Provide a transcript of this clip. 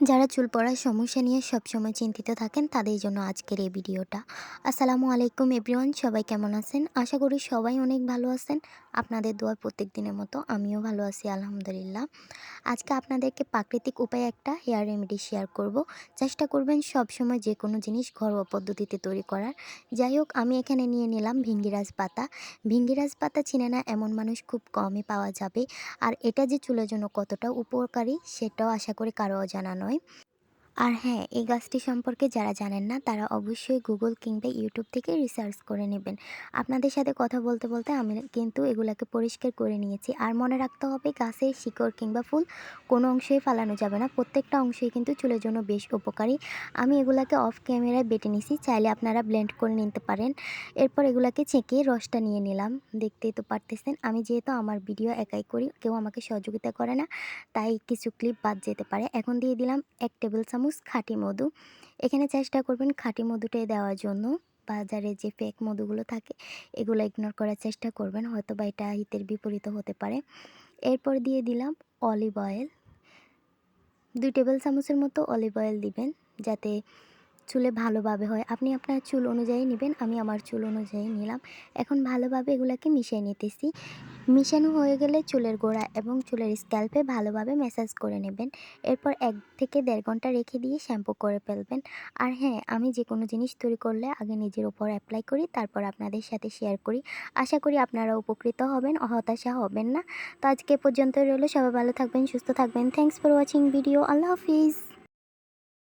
যারা চুল পড়ার সমস্যা নিয়ে সবসময় চিন্তিত থাকেন তাদের জন্য আজকের এই ভিডিওটা। আসসালামু আলাইকুম এভরিওয়ান, সবাই কেমন আছেন? আশা করি সবাই অনেক ভালো আছেন। আপনাদের দোয়ায় প্রত্যেক দিনের মতো আমিও ভালো আছি আলহামদুলিল্লাহ। আজকে আপনাদেরকে প্রাকৃতিক উপায়ে একটা হেয়ার রেমেডি শেয়ার করব। চেষ্টা করবেন সবসময় যে কোনো জিনিস ঘরোয়া পদ্ধতিতে তৈরি করার। যাই হোক, আমি এখানে নিয়ে নিলাম ভিঙ্গিরাজ পাতা। ভিঙ্গিরাজ পাতা চিনে না এমন মানুষ খুব কমই পাওয়া যাবে। আর এটা যে চুলের জন্য কতটা উপকারী সেটাও আশা করি কারো অজানা নয়। আর হ্যাঁ, এই গাছটি সম্পর্কে যারা জানেন না তারা অবশ্যই গুগল কিংবা ইউটিউব থেকে রিসার্চ করে নেবেন। আপনাদের সাথে কথা বলতে বলতে আমি কিন্তু এগুলাকে পরিষ্কার করে নিয়েছি। আর মনে রাখতে হবে, গাছের শিকড় কিংবা ফুল কোনো অংশই ফালানো যাবে না, প্রত্যেকটা অংশই কিন্তু চুলের জন্য বেশ উপকারী। আমি এগুলাকে অফ ক্যামেরায় বেটে নিছি, চাইলে আপনারা ব্লেন্ড করে নিতে পারেন। এরপর এগুলাকে ছেঁকে রসটা নিয়ে নিলাম। দেখতেই তো পারতেছেন, আমি যেহেতু আমার ভিডিও একাই করি, কেউ আমাকে সহযোগিতা করে না, তাই কিছু ক্লিপ বাদ যেতে পারে। এখন দিয়ে দিলাম ১ টেবিল চামচ খাঁটি মধু। এখানে চেষ্টা করবেন খাঁটি মধুটাই দেওয়ার জন্য। বাজারে যে ফেক মধুগুলো থাকে এগুলো ইগনোর করার চেষ্টা করবেন, হয়তোবা এটা হিতের বিপরীত হতে পারে। এরপর দিয়ে দিলাম অলিভ অয়েল। ২ টেবিল চামচের মতো অলিভ অয়েল দিবেন, যাতে চুলে ভালোভাবে হয়। আপনি আপনার চুল অনুযায়ী নেবেন, আমি আমার চুল অনুযায়ী নিলাম। এখন ভালোভাবে এগুলাকে মিশিয়ে নিতেছি। মিশানো হয়ে গেলে চুলের গোড়া এবং চুলের স্ক্যাল্পে ভালোভাবে ম্যাসাজ করে নেবেন। এরপর ১ থেকে ১.৫ ঘন্টা রেখে দিয়ে শ্যাম্পু করে ফেলবেন। আর হ্যাঁ, আমি যে কোনো জিনিস তৈরি করলে আগে নিজের উপর অ্যাপ্লাই করি, তারপর আপনাদের সাথে শেয়ার করি। আশা করি আপনারা উপকৃত হবেন, হতাশা হবেন না। তো আজকে এ পর্যন্তই রইল। সবাই ভালো থাকবেন, সুস্থ থাকবেন। Thanks for watching video. Allah Hafiz.